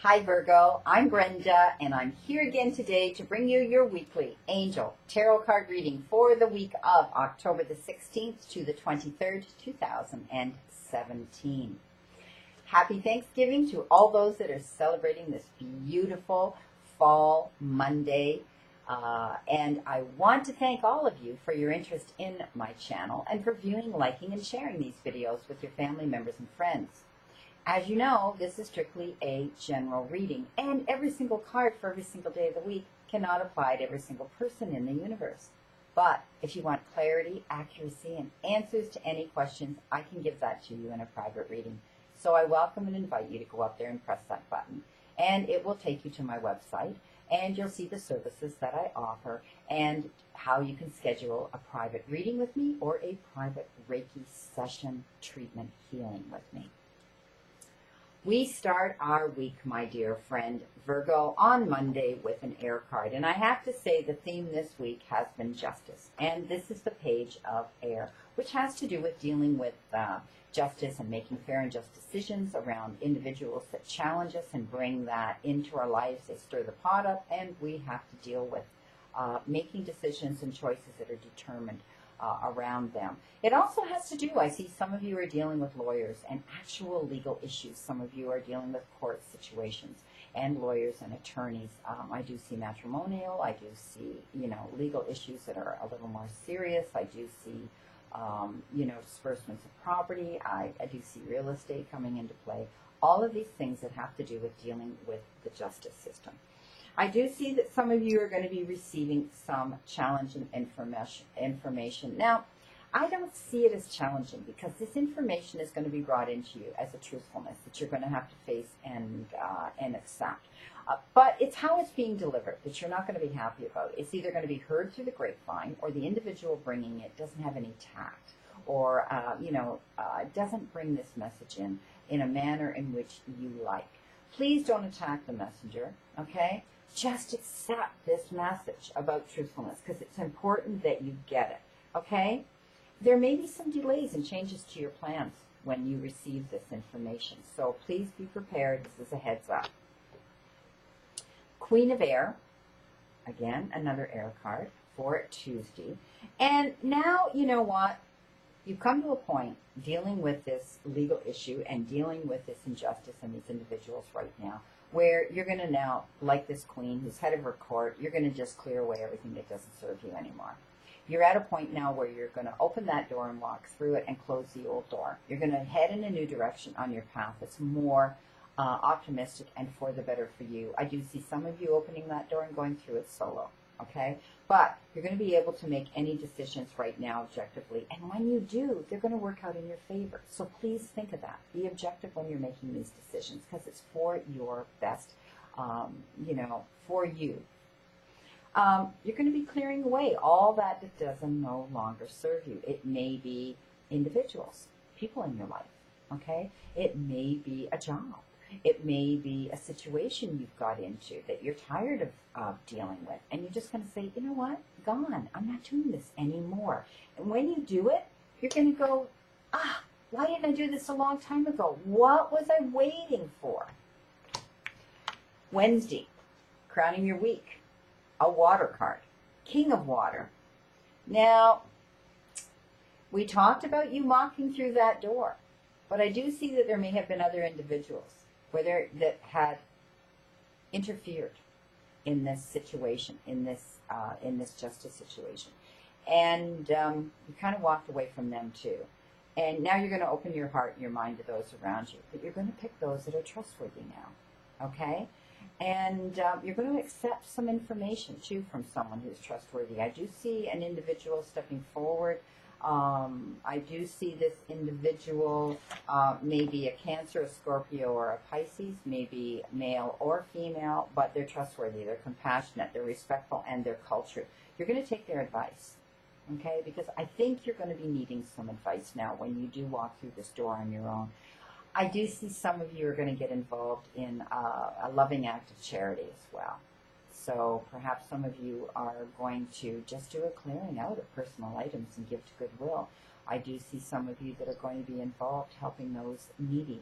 Hi Virgo, I'm Brenda and I'm here again today to bring you your weekly angel tarot card reading for the week of October the 16th to the 23rd, 2017. Happy Thanksgiving to all those that are celebrating this beautiful fall Monday. And I want to thank all of you for your interest in my channel and for viewing, liking, and sharing these videos with your family members and friends. As you know, this is strictly a general reading, and every single card for every single day of the week cannot apply to every single person in the universe. But if you want clarity, accuracy, and answers to any questions, I can give that to you in a private reading. So I welcome and invite you to go up there and press that button, and it will take you to my website, and you'll see the services that I offer and how you can schedule a private reading with me or a private Reiki session treatment healing with me. We start our week, my dear friend Virgo, on Monday with an air card. And I have to say the theme this week has been justice. And this is the page of air, which has to do with dealing with justice and making fair and just decisions around individuals that challenge us and bring that into our lives. They stir the pot up, and we have to deal with making decisions and choices that are determined around them. It also has to do, I see some of you are dealing with lawyers and actual legal issues. Some of you are dealing with court situations and lawyers and attorneys. I do see matrimonial. I do see, legal issues that are a little more serious. I do see, disbursements of property. I do see real estate coming into play. All of these things that have to do with dealing with the justice system. I do see that some of you are going to be receiving some challenging information. Now, I don't see it as challenging because this information is going to be brought into you as a truthfulness that you're going to have to face and accept. But it's how it's being delivered that you're not going to be happy about. It's either going to be heard through the grapevine, or the individual bringing it doesn't have any tact, or doesn't bring this message in a manner in which you like. Please don't attack the messenger, okay? Just accept this message about truthfulness because it's important that you get it, okay? There may be some delays and changes to your plans when you receive this information, so please be prepared. This is a heads up. Queen of Air, again, another air card for Tuesday. And now, you know what? You've come to a point dealing with this legal issue and dealing with this injustice and these individuals right now, where you're going to now, like this queen who's head of her court, you're going to just clear away everything that doesn't serve you anymore. You're at a point now where you're going to open that door and walk through it and close the old door. You're going to head in a new direction on your path that's more optimistic and for the better for you. I do see some of you opening that door and going through it solo, okay? But you're going to be able to make any decisions right now objectively. And when you do, they're going to work out in your favor. So please think of that. Be objective when you're making these decisions because it's for your best, for you. You're going to be clearing away all that doesn't no longer serve you. It may be individuals, people in your life, okay? It may be a job. It may be a situation you've got into that you're tired of dealing with, and you're just going to say, you know what, gone. I'm not doing this anymore. And when you do it, you're going to go, why didn't I do this a long time ago? What was I waiting for? Wednesday, crowning your week, a water card, King of Water. Now, we talked about you walking through that door, but I do see that there may have been other individuals that had interfered in this situation, in this justice situation, and you kind of walked away from them too. And now you're going to open your heart and your mind to those around you, but you're going to pick those that are trustworthy now, okay? And you're going to accept some information too from someone who's trustworthy. I do see an individual stepping forward. I do see this individual, maybe a Cancer, a Scorpio, or a Pisces, maybe male or female, but they're trustworthy, they're compassionate, they're respectful, and they're cultured. You're going to take their advice, okay? Because I think you're going to be needing some advice now when you do walk through this door on your own. I do see some of you are going to get involved in a loving act of charity as well. So perhaps some of you are going to just do a clearing out of personal items and give to Goodwill. I do see some of you that are going to be involved helping those needy.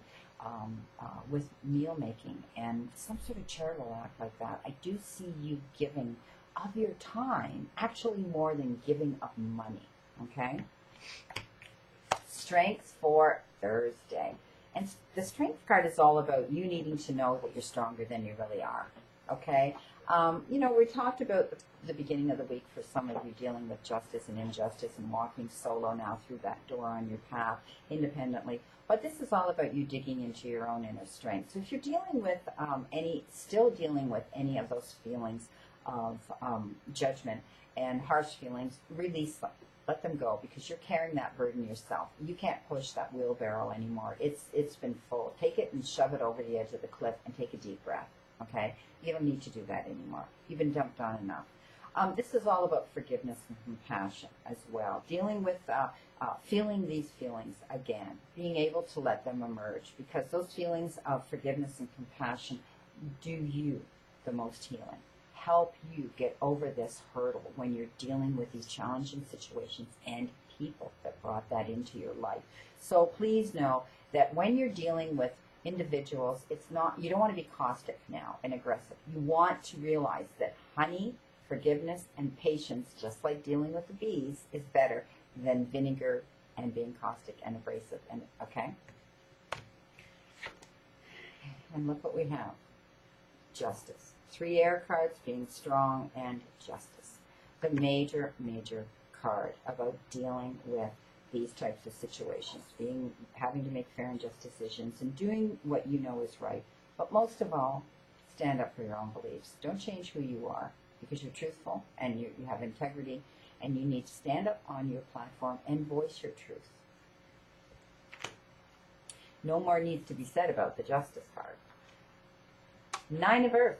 with meal making and some sort of charitable act like that. I do see you giving of your time, actually more than giving of money, okay? Strength for Thursday. And the strength card is all about you needing to know that you're stronger than you really are, okay? We talked about the beginning of the week for some of you dealing with justice and injustice and walking solo now through that door on your path independently. But this is all about you digging into your own inner strength. So if you're dealing with still dealing with any of those feelings of judgment and harsh feelings, release them. Let them go, because you're carrying that burden yourself. You can't push that wheelbarrow anymore. It's been full. Take it and shove it over the edge of the cliff and take a deep breath, okay? You don't need to do that anymore. You've been dumped on enough. This is all about forgiveness and compassion as well. Dealing with feeling these feelings again, being able to let them emerge, because those feelings of forgiveness and compassion do you the most healing. Help you get over this hurdle when you're dealing with these challenging situations and people that brought that into your life. So please know that when you're dealing with individuals, you don't want to be caustic now and aggressive. You want to realize that honey, forgiveness, and patience, just like dealing with the bees, is better than vinegar and being caustic and abrasive. And okay? And look what we have. Justice. 3 air cards, being strong, and justice. The major, major card about dealing with these types of situations, having to make fair and just decisions and doing what you know is right. But most of all, stand up for your own beliefs. Don't change who you are, because you're truthful and you have integrity, and you need to stand up on your platform and voice your truth. No more needs to be said about the justice card. 9 of Earth.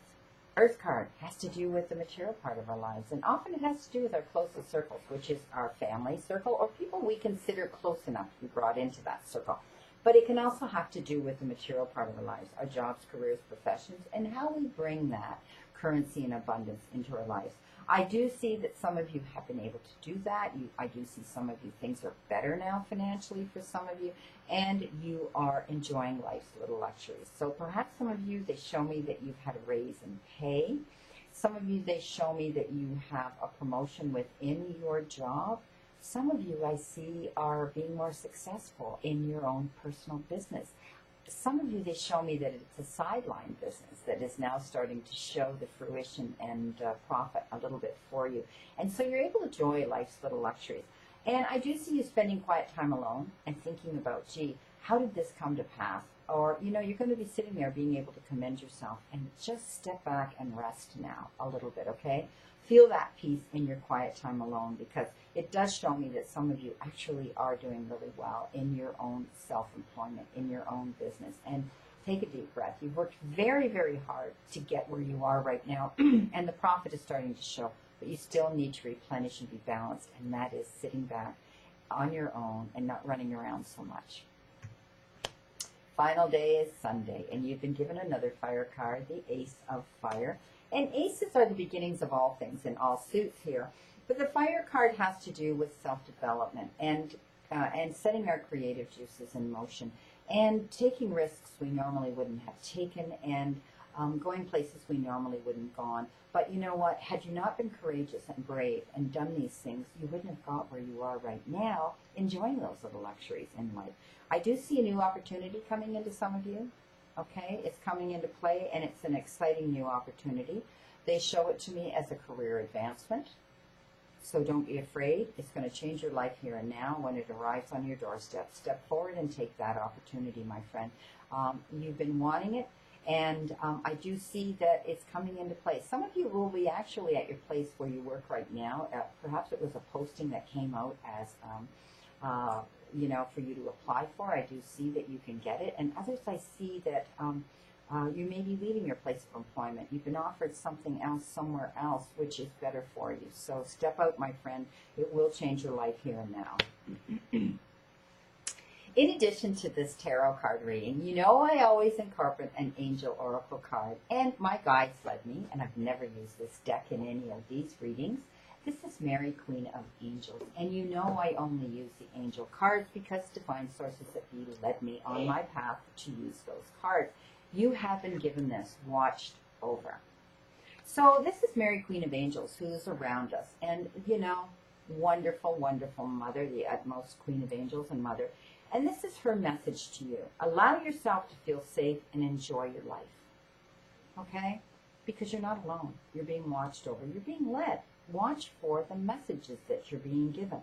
Earth card has to do with the material part of our lives, and often it has to do with our closest circles, which is our family circle or people we consider close enough to be brought into that circle. But it can also have to do with the material part of our lives, our jobs, careers, professions, and how we bring that currency and abundance into our lives. I do see that some of you have been able to do that. I do see some of you, things are better now financially for some of you, and you are enjoying life's little luxuries. So perhaps some of you, they show me that you've had a raise in pay. Some of you, they show me that you have a promotion within your job. Some of you, I see, are being more successful in your own personal business. Some of you, they show me that it's a sideline business that is now starting to show the fruition and profit a little bit for you. And so you're able to enjoy life's little luxuries. And I do see you spending quiet time alone and thinking about, gee, how did this come to pass? Or, you're going to be sitting there being able to commend yourself and just step back and rest now a little bit, okay? Feel that peace in your quiet time alone, because it does show me that some of you actually are doing really well in your own self-employment, in your own business. And take a deep breath. You've worked very, very hard to get where you are right now, and the profit is starting to show. But you still need to replenish and be balanced, and that is sitting back on your own and not running around so much. Final day is Sunday, and you've been given another fire card, the Ace of Fire. And aces are the beginnings of all things in all suits here. But the fire card has to do with self-development and setting our creative juices in motion and taking risks we normally wouldn't have taken, and going places we normally wouldn't have gone. But you know what? Had you not been courageous and brave and done these things, you wouldn't have got where you are right now, enjoying those little luxuries in life. I do see a new opportunity coming into some of you. Okay, it's coming into play, and it's an exciting new opportunity. They show it to me as a career advancement. So don't be afraid. It's going to change your life here and now when it arrives on your doorstep. Step forward and take that opportunity, my friend. You've been wanting it, and I do see that it's coming into play. Some of you will be actually at your place where you work right now. Perhaps it was a posting that came out as for you to apply for. I do see that you can get it. And others, I see that you may be leaving your place of employment. You've been offered something else somewhere else, which is better for you. So step out, my friend. It will change your life here and now. In addition to this tarot card reading, I always incorporate an angel oracle card. And my guides led me, and I've never used this deck in any of these readings. This is Mary, Queen of Angels, and you know I only use the angel cards because divine sources that be led me on my path to use those cards. You have been given this, watched over. So this is Mary, Queen of Angels, who's around us, and you know, wonderful, wonderful mother, the utmost Queen of Angels and mother. And this is her message to you. Allow yourself to feel safe and enjoy your life. Okay? Because you're not alone. You're being watched over. You're being led. Watch for the messages that you're being given.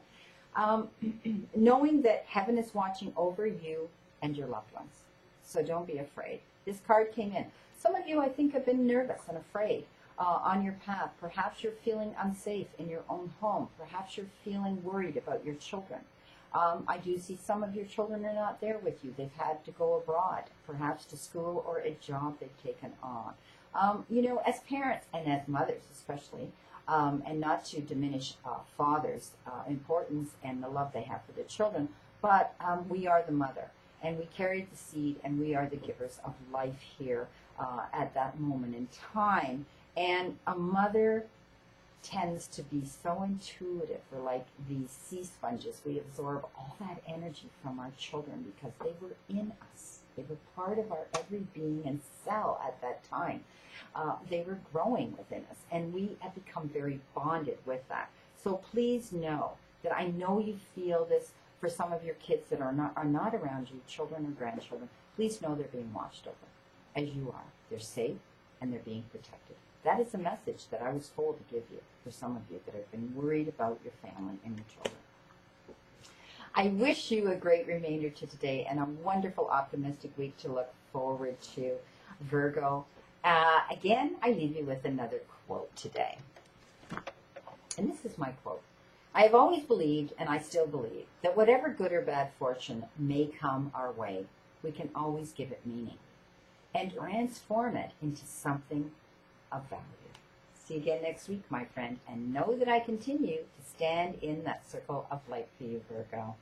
Knowing that heaven is watching over you and your loved ones. So don't be afraid. This card came in. Some of you, I think, have been nervous and afraid on your path. Perhaps you're feeling unsafe in your own home. Perhaps you're feeling worried about your children. I do see some of your children are not there with you. They've had to go abroad, perhaps to school or a job they've taken on. You know, as parents and as mothers especially, and not to diminish fathers' importance and the love they have for their children, but we are the mother, and we carry the seed, and we are the givers of life here at that moment in time. And a mother tends to be so intuitive. We're like these sea sponges. We absorb all that energy from our children because they were in us. They were part of our every being and cell at that time. They were growing within us, and we have become very bonded with that. So please know that I know you feel this for some of your kids that are not around you, children or grandchildren. Please know they're being watched over, as you are. They're safe, and they're being protected. That is a message that I was told to give you for some of you that have been worried about your family and your children. I wish you a great remainder to today and a wonderful, optimistic week to look forward to, Virgo. Again, I leave you with another quote today. And this is my quote. I have always believed, and I still believe, that whatever good or bad fortune may come our way, we can always give it meaning and transform it into something of value. See you again next week, my friend, and know that I continue to stand in that circle of light for you, Virgo.